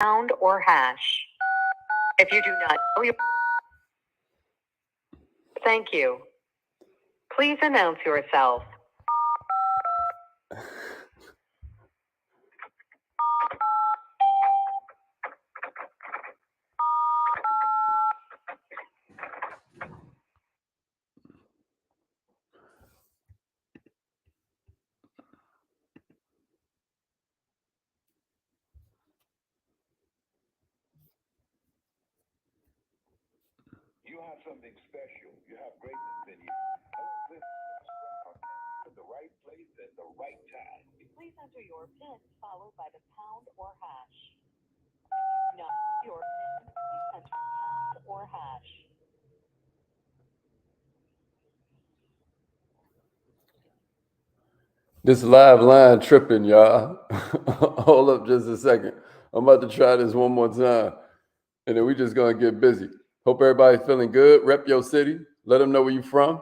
pound or hash. If you do not know your... Thank you. Please announce yourself. You have something special. You have greatness in you. In the right place at the right time. Please enter your PIN followed by the pound or hash. No, your PIN, please enter pound or hash. This live line tripping, y'all. Hold up just a second. I'm about to try this one more time. And then we just going to get busy. Hope everybody's feeling good. Rep your city. Let them know where you from.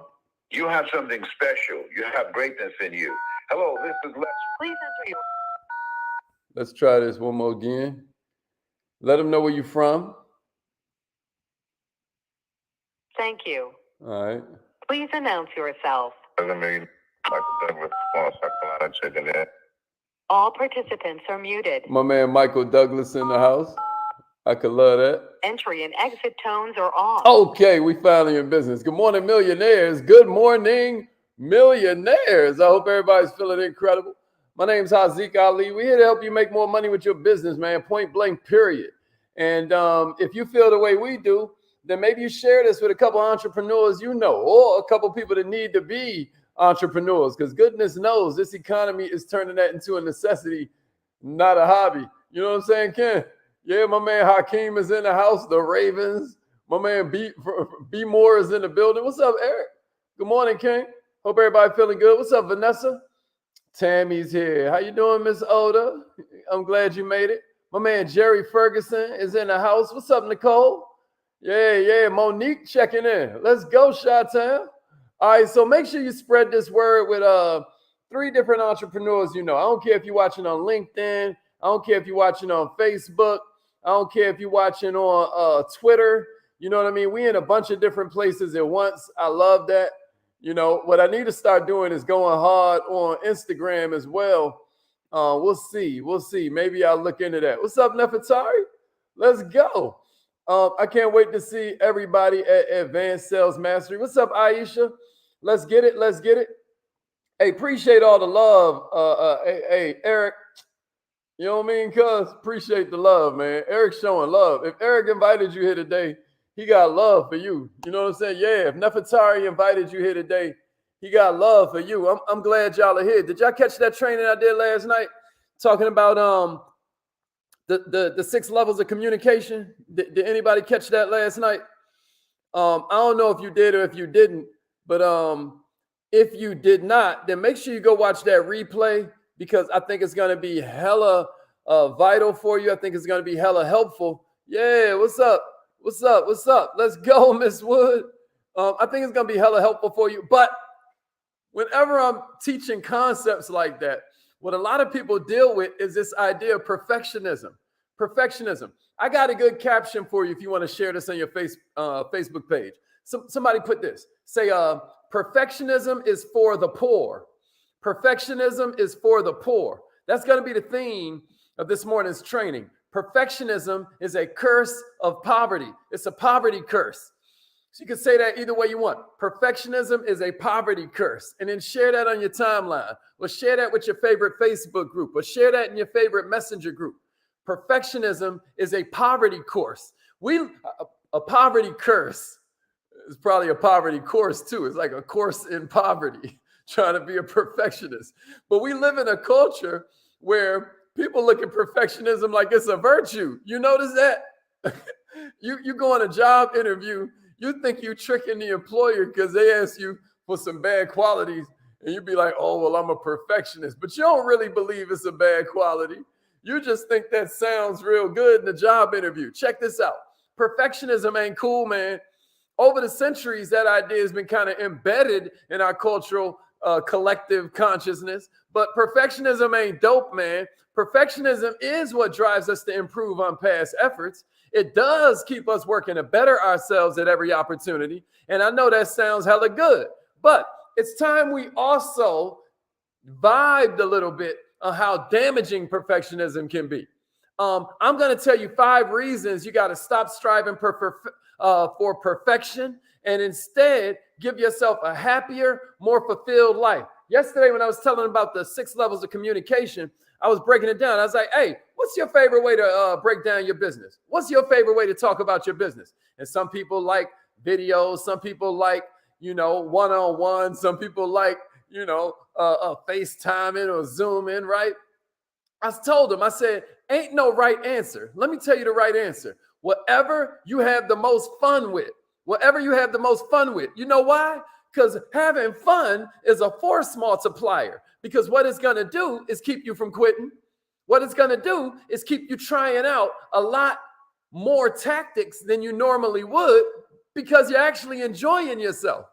You have something special. You have greatness in you. Hello, this is Les. Please enter your... Let's try this one more again. Let them know where you from. Thank you. All right. Please announce yourself. Michael Douglas, South Carolina, checking in. All participants are muted. My man Michael Douglas in the house. I could love that. Entry and exit tones are off. Okay, we finally in business. Good morning, millionaires. Good morning, millionaires. I hope everybody's feeling incredible. My name's Haziq Ali. We're here to help you make more money with your business, man. Point blank, period. And if you feel the way we do, then maybe you share this with a couple entrepreneurs you know, or a couple people that need to be entrepreneurs, because goodness knows this economy is turning that into a necessity, not a hobby. You know what I'm saying, Ken? Yeah, my man Hakeem is in the house. The Ravens. My man B Moore is in the building. What's up, Eric? Good morning, King. Hope everybody feeling good. What's up, Vanessa? Tammy's here. How you doing, Miss Oda? I'm glad you made it. My man Jerry Ferguson is in the house. What's up, Nicole? Yeah. Monique checking in. Let's go, Chi-Town. All right, so make sure you spread this word with 3 different entrepreneurs you know. I don't care if you're watching on LinkedIn. I don't care if you're watching on Facebook. I don't care if you're watching on Twitter. You know what I mean? We in a bunch of different places at once. I love that. You know, what I need to start doing is going hard on Instagram as well. We'll see. Maybe I'll look into that. What's up, Nefertari? Let's go. I can't wait to see everybody at Advanced Sales Mastery. What's up, Aisha? Let's get it. Hey, appreciate all the love. Hey, Eric. You know what I mean? Cuz appreciate the love, man. Eric's showing love. If Eric invited you here today, he got love for you. You know what I'm saying? Yeah, if Nefertari invited you here today, he got love for you. I'm glad y'all are here. Did y'all catch that training I did last night? Talking about the 6 levels of communication. Did anybody catch that last night? I don't know if you did or if you didn't, but if you did not, then make sure you go watch that replay, because I think it's going to be hella vital for you. I think it's going to be hella helpful. Yeah, what's up? Let's go, Miss Wood. I think it's going to be hella helpful for you. But whenever I'm teaching concepts like that, what a lot of people deal with is this idea of perfectionism. I got a good caption for you if you want to share this on your Facebook page. Somebody put this. Say, perfectionism is for the poor. Perfectionism is for the poor. That's going to be the theme of this morning's training. Perfectionism is a curse of poverty. It's a poverty curse. So you can say that either way you want. Perfectionism is a poverty curse. And then share that on your timeline. Or share that with your favorite Facebook group. Or share that in your favorite messenger group. Perfectionism is a poverty course. A poverty curse is probably a poverty course too. It's like a course in poverty. Trying to be a perfectionist. But we live in a culture where people look at perfectionism like it's a virtue. You notice that? you go on a job interview, you think you tricking the employer because they ask you for some bad qualities, and you be like, oh, well, I'm a perfectionist. But you don't really believe it's a bad quality. You just think that sounds real good in the job interview. Check this out. Perfectionism ain't cool, man. Over the centuries, that idea has been kind of embedded in our cultural collective consciousness. But perfectionism ain't dope, man. Perfectionism is what drives us to improve on past efforts. It does keep us working to better ourselves at every opportunity. And I know that sounds hella good, but it's time we also vibed a little bit on how damaging perfectionism can be. I'm going to tell you 5 reasons you got to stop striving for perfection and instead give yourself a happier, more fulfilled life. Yesterday, when I was telling about the 6 levels of communication, I was breaking it down. I was like, hey, what's your favorite way to break down your business? What's your favorite way to talk about your business? And some people like videos. Some people like, one-on-one. Some people like, FaceTiming or Zooming, right? I told him, I said, ain't no right answer. Let me tell you the right answer. Whatever you have the most fun with, whatever you have the most fun with. You know why? Because having fun is a force multiplier. Because what it's going to do is keep you from quitting. What it's going to do is keep you trying out a lot more tactics than you normally would because you're actually enjoying yourself.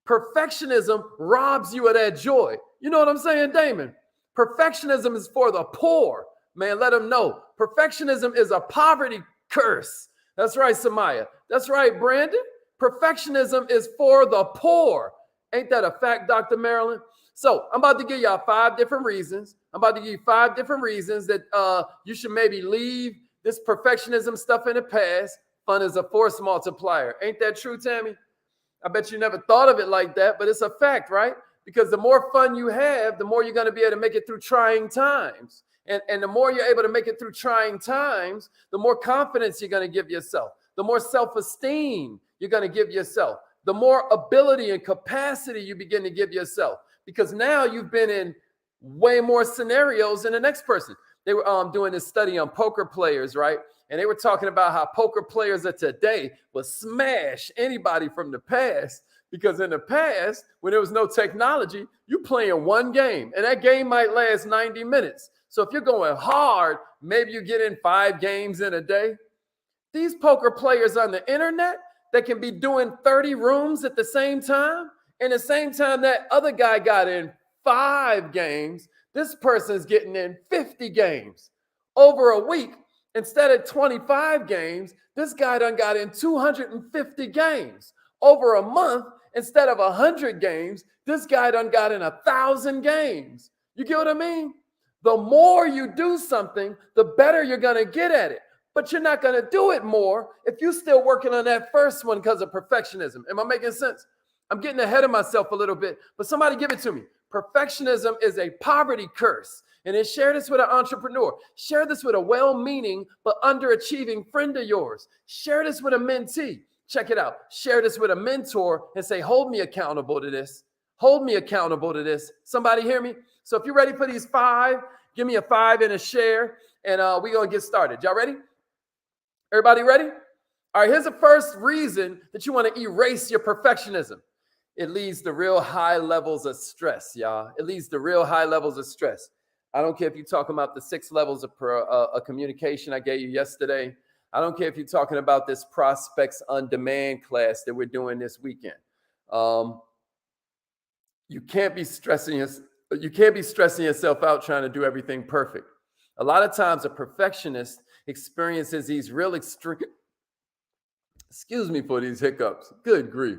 Perfectionism robs you of that joy. You know what I'm saying, Damon? Perfectionism is for the poor. Man, let them know. Perfectionism is a poverty curse. That's right, Samaya. That's right, Brandon. Perfectionism is for the poor. Ain't that a fact, Dr. Marilyn? So I'm about to give y'all 5 different reasons. I'm about to give you 5 different reasons that you should maybe leave this perfectionism stuff in the past. Fun is a force multiplier. Ain't that true, Tammy? I bet you never thought of it like that, but it's a fact, right? Because the more fun you have, the more you're going to be able to make it through trying times. And the more you're able to make it through trying times, the more confidence you're going to give yourself, the more self-esteem you're going to give yourself, the more ability and capacity you begin to give yourself. Because now you've been in way more scenarios than the next person. They were doing this study on poker players, right? And they were talking about how poker players of today will smash anybody from the past. Because in the past, when there was no technology, you playing one game. And that game might last 90 minutes. So if you're going hard, maybe you get in 5 games in a day. These poker players on the internet that can be doing 30 rooms at the same time. And the same time that other guy got in 5 games, this person's getting in 50 games. Over a week, instead of 25 games, this guy done got in 250 games. Over a month, instead of 100 games, this guy done got in 1,000 games. You get what I mean? The more you do something, the better you're going to get at it. But you're not going to do it more if you're still working on that first one because of perfectionism. Am I making sense? I'm getting ahead of myself a little bit, but somebody give it to me. Perfectionism is a poverty curse. And then share this with an entrepreneur. Share this with a well-meaning but underachieving friend of yours. Share this with a mentee. Check it out. Share this with a mentor and say, hold me accountable to this. Hold me accountable to this. Somebody hear me? So if you're ready for these 5, give me a 5 and a share, and we're going to get started. Y'all ready? Everybody ready? All right, here's the first reason that you want to erase your perfectionism. It leads to real high levels of stress, y'all. It leads to real high levels of stress. I don't care if you're talking about the 6 levels of communication I gave you yesterday. I don't care if you're talking about this prospects on demand class that we're doing this weekend. You can't be stressing yourself out trying to do everything perfect. A lot of times a perfectionist experiences these real extreme, excuse me for these hiccups, good grief.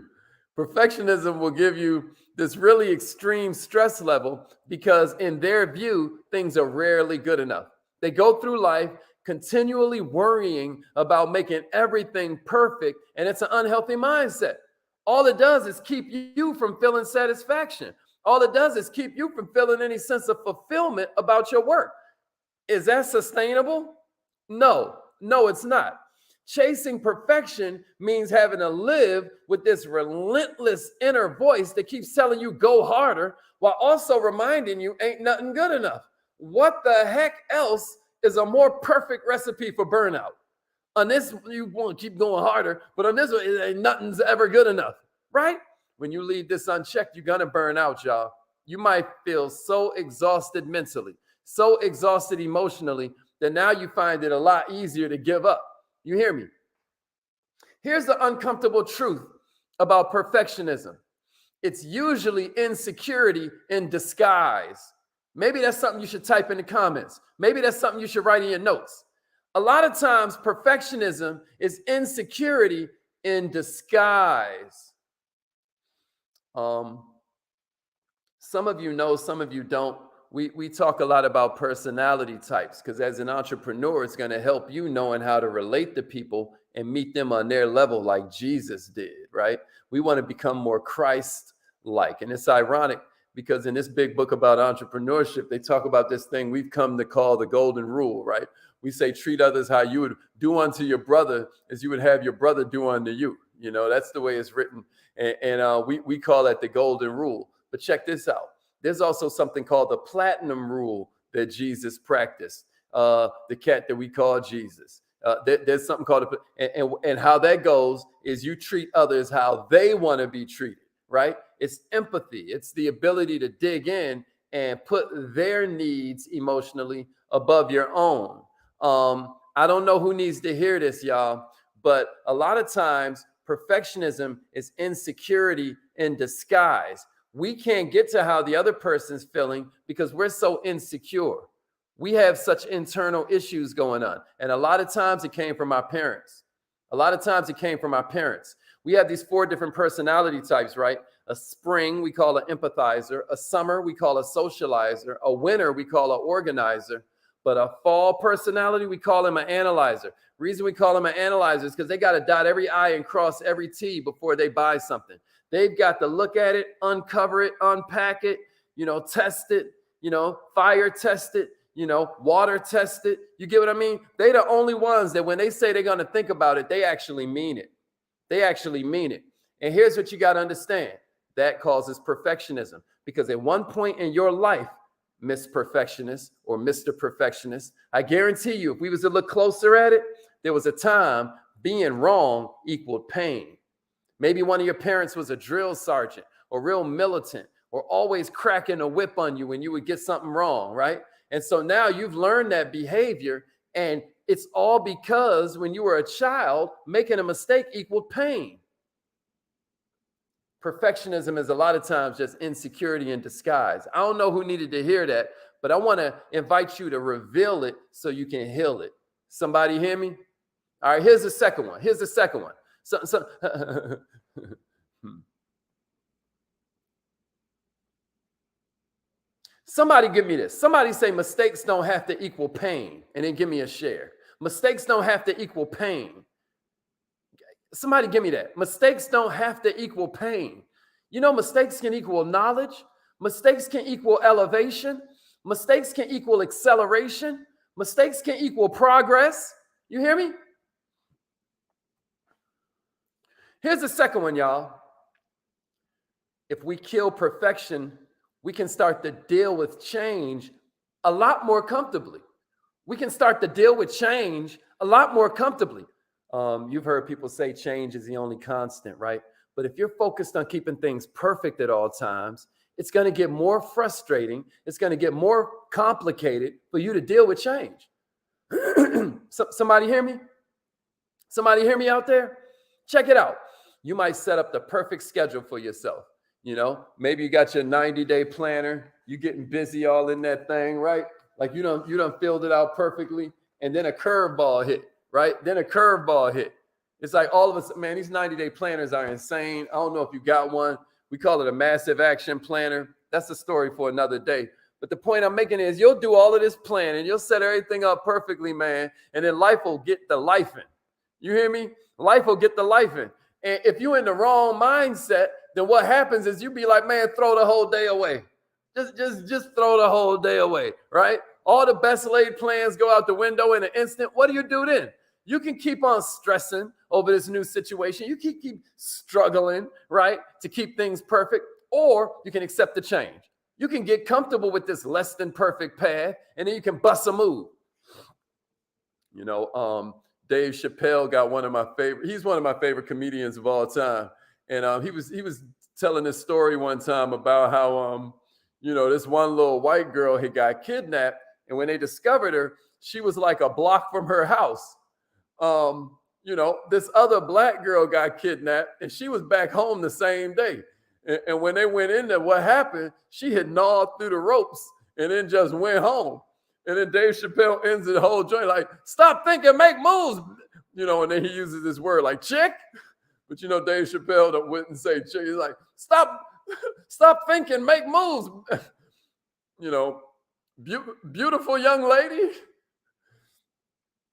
Perfectionism will give you this really extreme stress level because in their view, things are rarely good enough. They go through life continually worrying about making everything perfect, and it's an unhealthy mindset. All it does is keep you from feeling satisfaction. All it does is keep you from feeling any sense of fulfillment about your work. Is that sustainable? No, it's not. Chasing perfection means having to live with this relentless inner voice that keeps telling you go harder while also reminding you ain't nothing good enough. What the heck else is a more perfect recipe for burnout? On this, you want to keep going harder, but on this one, it ain't nothing's ever good enough, right? When you leave this unchecked, you're going to burn out, y'all. You might feel so exhausted mentally, so exhausted emotionally, that now you find it a lot easier to give up. You hear me? Here's the uncomfortable truth about perfectionism. It's usually insecurity in disguise. Maybe that's something you should type in the comments. Maybe that's something you should write in your notes. A lot of times, perfectionism is insecurity in disguise. Some of you know, some of you don't. We talk a lot about personality types because as an entrepreneur, it's going to help you knowing how to relate to people and meet them on their level like Jesus did, right? We want to become more Christ-like. And it's ironic because in this big book about entrepreneurship, they talk about this thing we've come to call the golden rule, right? We say, treat others how you would do unto your brother as you would have your brother do unto you. You know, that's the way it's written. And we call that the golden rule. But check this out. There's also something called the platinum rule that Jesus practiced, the cat that we call Jesus. There's something called, and how that goes is you treat others how they want to be treated, right? It's empathy. It's the ability to dig in and put their needs emotionally above your own. I don't know who needs to hear this, y'all, but a lot of times perfectionism is insecurity in disguise. We can't get to how the other person's feeling because we're so insecure. We have such internal issues going on. And a lot of times it came from our parents. We have these 4 different personality types, right? A spring, we call an empathizer. A summer, we call a socializer. A winter, we call an organizer. But a fall personality, we call them an analyzer. Reason we call them an analyzer is because they got to dot every I and cross every T before they buy something. They've got to look at it, uncover it, unpack it, test it, fire test it, water test it. You get what I mean? They're the only ones that when they say they're going to think about it, they actually mean it. And here's what you got to understand. That causes perfectionism because at one point in your life, Miss Perfectionist or Mr. Perfectionist, I guarantee you, if we was to look closer at it, there was a time being wrong equaled pain. Maybe one of your parents was a drill sergeant or real militant or always cracking a whip on you when you would get something wrong, right? And so now you've learned that behavior, and it's all because when you were a child, making a mistake equaled pain. Perfectionism is a lot of times just insecurity in disguise. I don't know who needed to hear that, but I want to invite you to reveal it so you can heal it. Somebody hear me? All right, here's the second one. Somebody give me this. Somebody say mistakes don't have to equal pain, and then give me a share. Mistakes don't have to equal pain. Somebody give me that. Mistakes don't have to equal pain. Mistakes can equal knowledge. Mistakes can equal elevation. Mistakes can equal acceleration. Mistakes can equal progress. You hear me? Here's the second one, y'all. If we kill perfection, we can start to deal with change a lot more comfortably. You've heard people say change is the only constant, right? But if you're focused on keeping things perfect at all times, it's going to get more frustrating. It's going to get more complicated for you to deal with change. Somebody hear me? Somebody hear me out there? Check it out. You might set up the perfect schedule for yourself. Maybe you got your 90-day planner. You're getting busy all in that thing, right? Like you done filled it out perfectly. And then a curveball hit, right? It's like all of us, man, these 90-day planners are insane. I don't know if you got one. We call it a massive action planner. That's a story for another day. But the point I'm making is you'll do all of this planning. You'll set everything up perfectly, man. And then life will get the lifing. You hear me? Life will get the lifing. And if you're in the wrong mindset, then what happens is you be like, man, throw the whole day away. Just throw the whole day away, right? All the best laid plans go out the window in an instant. What do you do then? You can keep on stressing over this new situation. You keep struggling, right, to keep things perfect, or you can accept the change. You can get comfortable with this less than perfect path, and then you can bust a move. Dave Chappelle got he's one of my favorite comedians of all time. And he was telling this story one time about how, this one little white girl had got kidnapped. And when they discovered her, she was like a block from her house. This other black girl got kidnapped and she was back home the same day. And when they went in there, what happened? She had gnawed through the ropes and then just went home. And then Dave Chappelle ends the whole joint like, stop thinking, make moves. And then he uses this word like chick. But Dave Chappelle wouldn't say chick. He's like, stop thinking, make moves. Beautiful young lady.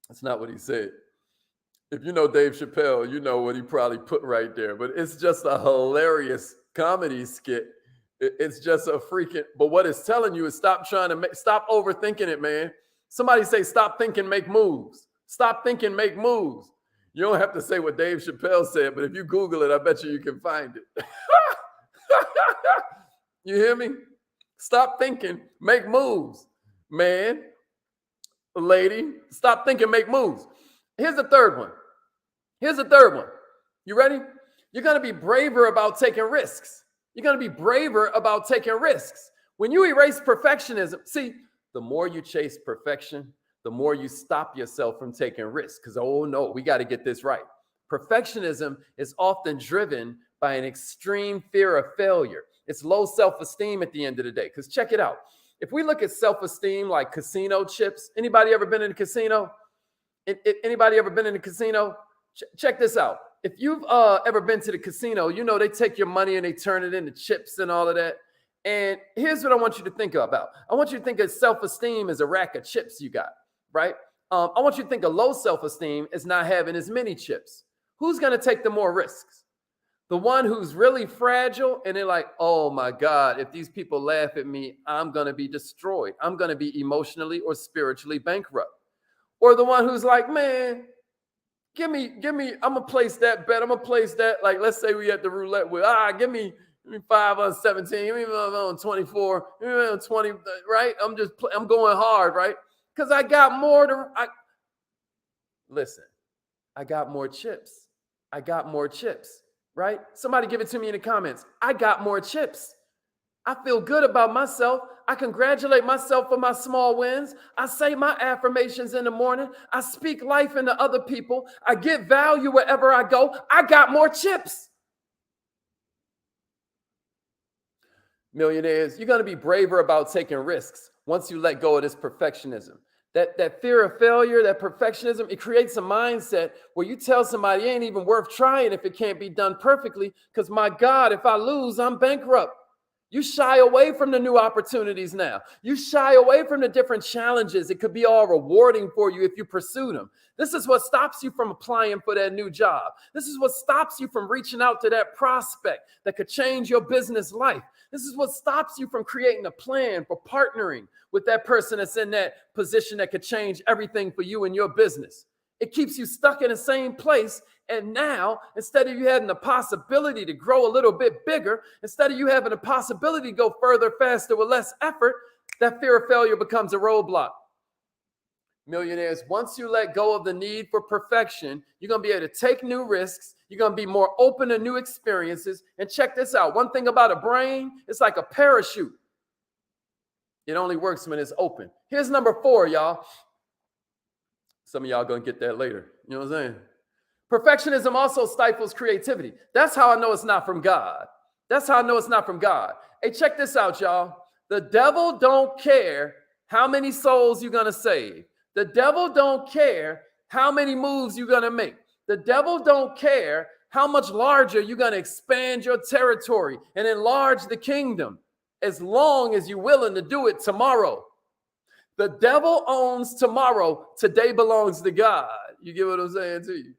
That's not what he said. If you know Dave Chappelle, you know what he probably put right there. But it's just a hilarious comedy skit. It's just a freaking, but what it's telling you is stop overthinking it, man. Somebody say, stop thinking, make moves. Stop thinking, make moves. You don't have to say what Dave Chappelle said, but if you Google it, I bet you can find it. You hear me? Stop thinking, make moves. Man, lady, stop thinking, make moves. Here's the third one. You ready? You're going to be braver about taking risks. When you erase perfectionism, see, the more you chase perfection, the more you stop yourself from taking risks. Because, oh no, we got to get this right. Perfectionism is often driven by an extreme fear of failure. It's low self-esteem at the end of the day. Because check it out. If we look at self-esteem like casino chips, anybody ever been in a casino? Anybody ever been in a casino? Check this out. If you've ever been to the casino, they take your money and they turn it into chips and all of that. And here's what I want you to think about. I want you to think of self-esteem as a rack of chips you got, right? I want you to think of low self-esteem as not having as many chips. Who's going to take the more risks? The one who's really fragile and they're like, oh my God, if these people laugh at me, I'm going to be destroyed. I'm going to be emotionally or spiritually bankrupt. Or the one who's like, man, give me, I'm going to place that bet. I'm going to place that. Like, let's say we at the roulette wheel. Give me 5 on 17. Give me 5 on 24. Give me on 20, right? I'm going hard, right? Because I got more listen, I got more chips. Right? Somebody give it to me in the comments. I got more chips. I feel good about myself. I congratulate myself for my small wins. I say my affirmations in the morning. I speak life into other people. I get value wherever I go. I got more chips. Millionaires, you're going to be braver about taking risks once you let go of this perfectionism. That fear of failure, that perfectionism, it creates a mindset where you tell somebody it ain't even worth trying if it can't be done perfectly, because my God, if I lose, I'm bankrupt. You shy away from the new opportunities now. You shy away from the different challenges. It could be all rewarding for you if you pursue them. This is what stops you from applying for that new job. This is what stops you from reaching out to that prospect that could change your business life. This is what stops you from creating a plan for partnering with that person that's in that position that could change everything for you and your business. It keeps you stuck in the same place. And now, instead of you having the possibility to grow a little bit bigger, instead of you having the possibility to go further, faster, with less effort, that fear of failure becomes a roadblock. Millionaires, once you let go of the need for perfection, you're going to be able to take new risks. You're going to be more open to new experiences. And check this out. One thing about a brain, it's like a parachute. It only works when it's open. Here's number 4, y'all. Some of y'all going to get that later. You know what I'm saying? Perfectionism also stifles creativity. That's how I know it's not from God. Hey, check this out, y'all. The devil don't care how many souls you're going to save. The devil don't care how many moves you're going to make. The devil don't care how much larger you're going to expand your territory and enlarge the kingdom, as long as you're willing to do it tomorrow. The devil owns tomorrow. Today belongs to God. You get what I'm saying to you?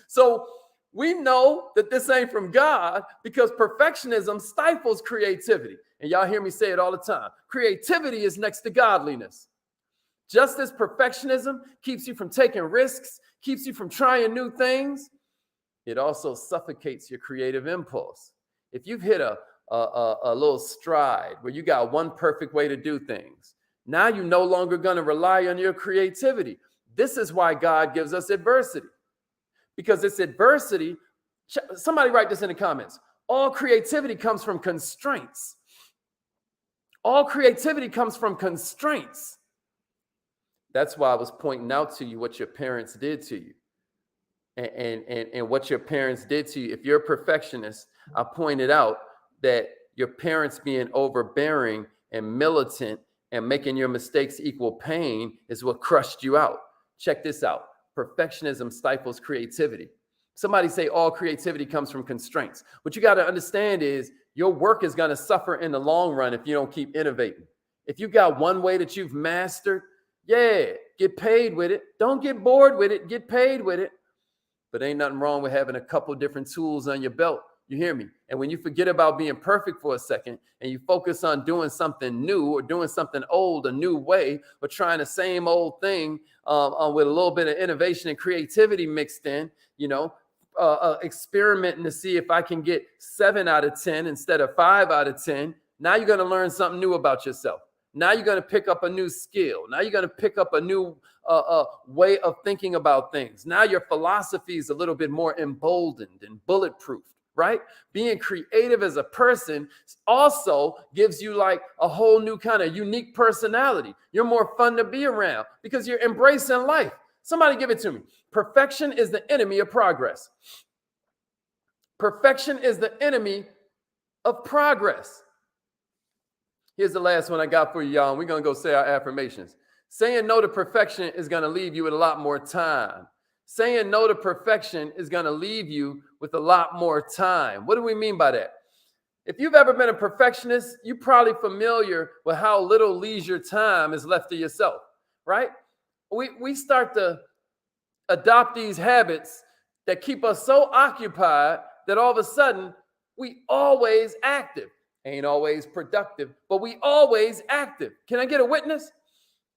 So we know that this ain't from God because perfectionism stifles creativity. And y'all hear me say it all the time. Creativity is next to godliness. Just as perfectionism keeps you from taking risks, keeps you from trying new things, it also suffocates your creative impulse. If you've hit a little stride where you got one perfect way to do things, now you're no longer going to rely on your creativity. This is why God gives us adversity. Because it's adversity. Somebody write this in the comments. All creativity comes from constraints. All creativity comes from constraints. That's why I was pointing out to you what your parents did to you. and what your parents did to you. If you're a perfectionist, I pointed out that your parents being overbearing and militant and making your mistakes equal pain is what crushed you out. Check this out. Perfectionism stifles creativity. Somebody say all creativity comes from constraints. What you got to understand is your work is going to suffer in the long run if you don't keep innovating. If you got one way that you've mastered, yeah, get paid with it. Don't get bored with it. Get paid with it. But ain't nothing wrong with having a couple different tools on your belt. You hear me? And when you forget about being perfect for a second and you focus on doing something new or doing something old, a new way, or trying the same old thing with a little bit of innovation and creativity mixed in, experimenting to see if I can get 7 out of 10 instead of 5 out of 10. Now you're going to learn something new about yourself. Now you're going to pick up a new skill. Now you're going to pick up a new way of thinking about things. Now your philosophy is a little bit more emboldened and bulletproof, right? Being creative as a person also gives you like a whole new kind of unique personality. You're more fun to be around because you're embracing life. Somebody give it to me. Perfection is the enemy of progress. Perfection is the enemy of progress. Here's the last one I got for you, y'all. And we're going to go say our affirmations. Saying no to perfection is going to leave you with a lot more time. Saying no to perfection is going to leave you with a lot more time. What do we mean by that? If you've ever been a perfectionist, you're probably familiar with how little leisure time is left to yourself, right? We start to adopt these habits that keep us so occupied that all of a sudden we always active. Ain't always productive, but we always active. Can I get a witness?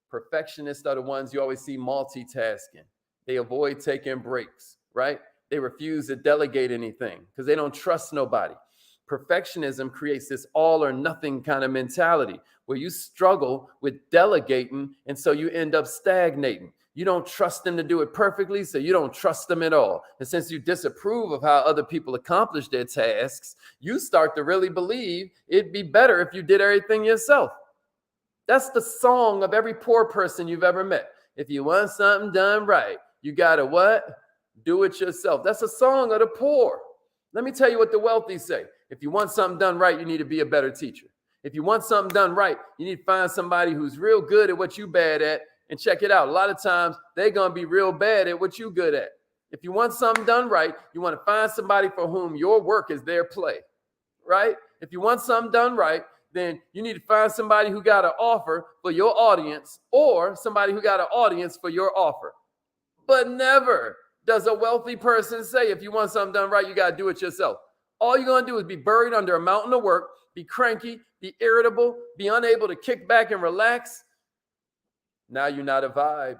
Perfectionists are the ones you always see multitasking. They avoid taking breaks, right? They refuse to delegate anything because they don't trust nobody. Perfectionism creates this all or nothing kind of mentality where you struggle with delegating, and so you end up stagnating. You don't trust them to do it perfectly, so you don't trust them at all. And since you disapprove of how other people accomplish their tasks, you start to really believe it'd be better if you did everything yourself. That's the song of every poor person you've ever met. If you want something done right, you gotta what? Do it yourself. That's a song of the poor. Let me tell you what the wealthy say. If you want something done right, you need to be a better teacher. If you want something done right, you need to find somebody who's real good at what you're bad at. And check it out. A lot of times they're going to be real bad at what you're good at. If you want something done right, you want to find somebody for whom your work is their play, right? If you want something done right, then you need to find somebody who got an offer for your audience or somebody who got an audience for your offer. But never does a wealthy person say, if you want something done right, you got to do it yourself. All you're going to do is be buried under a mountain of work, be cranky, be irritable, be unable to kick back and relax. Now you're not a vibe.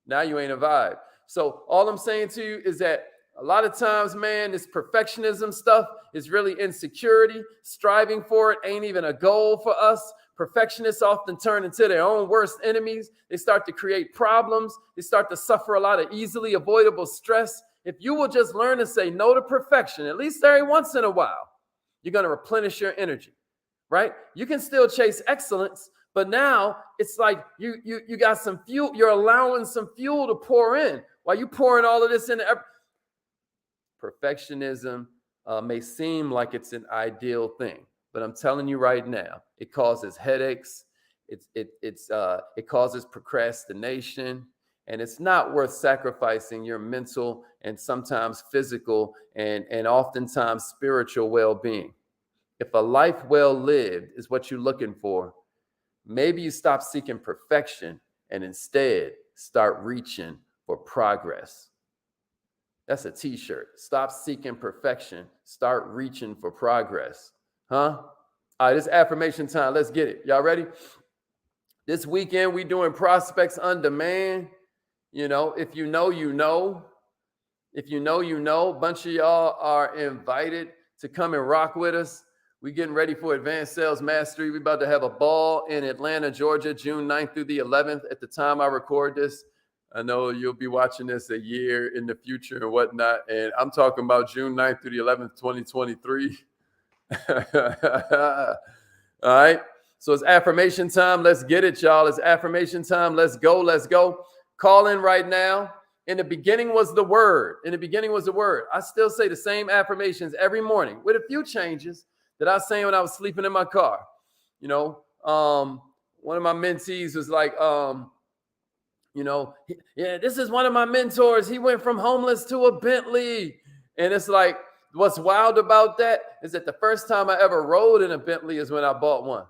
Now you ain't a vibe. So all I'm saying to you is that a lot of times, man, this perfectionism stuff is really insecurity. Striving for it ain't even a goal for us. Perfectionists often turn into their own worst enemies. They start to create problems. They start to suffer a lot of easily avoidable stress. If you will just learn to say no to perfection, at least every once in a while, you're going to replenish your energy, right? You can still chase excellence, but now it's like you got some fuel. You're allowing some fuel to pour in while you pouring all of this into perfectionism. May seem like it's an ideal thing, but I'm telling you right now, it causes headaches. It causes procrastination, and it's not worth sacrificing your mental and sometimes physical and oftentimes spiritual well-being. If a life well lived is what you're looking for, maybe you stop seeking perfection and instead start reaching for progress. That's a t-shirt. Stop seeking perfection. Start reaching for progress. Huh? All right, this affirmation time. Let's get it. Y'all ready? This weekend, we doing Prospects on Demand. You know, if you know, you know. If you know, you know. A bunch of y'all are invited to come and rock with us. We getting ready for Advanced Sales Mastery. We about to have a ball in Atlanta, Georgia, June 9th through the 11th. At the time I record this, I know you'll be watching this a year in the future and whatnot. And I'm talking about June 9th through the 11th, 2023. All right. So it's affirmation time. Let's get it, y'all. It's affirmation time. Let's go. Let's go. Call in right now. In the beginning was the word. In the beginning was the word. I still say the same affirmations every morning with a few changes that I was saying when I was sleeping in my car. You know, one of my mentees was like, yeah, this is one of my mentors. He went from homeless to a Bentley. And it's like, what's wild about that is that the first time I ever rode in a Bentley is when I bought one,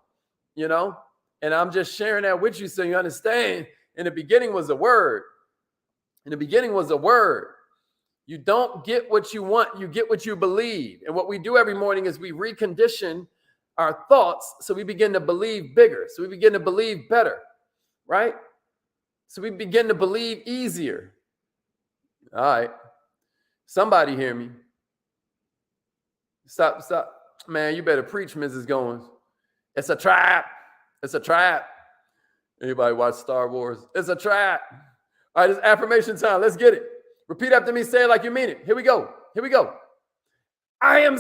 you know? And I'm just sharing that with you so you understand. In the beginning was a word. In the beginning was a word. You don't get what you want, you get what you believe. And what we do every morning is we recondition our thoughts so we begin to believe bigger, so we begin to believe better, right? So we begin to believe easier. All right. Somebody hear me. Stop. Man, you better preach, Mrs. Goins. It's a trap. It's a trap. Anybody watch Star Wars? It's a trap. All right, it's affirmation time. Let's get it. Repeat after me. Say it like you mean it. Here we go. Here we go. I am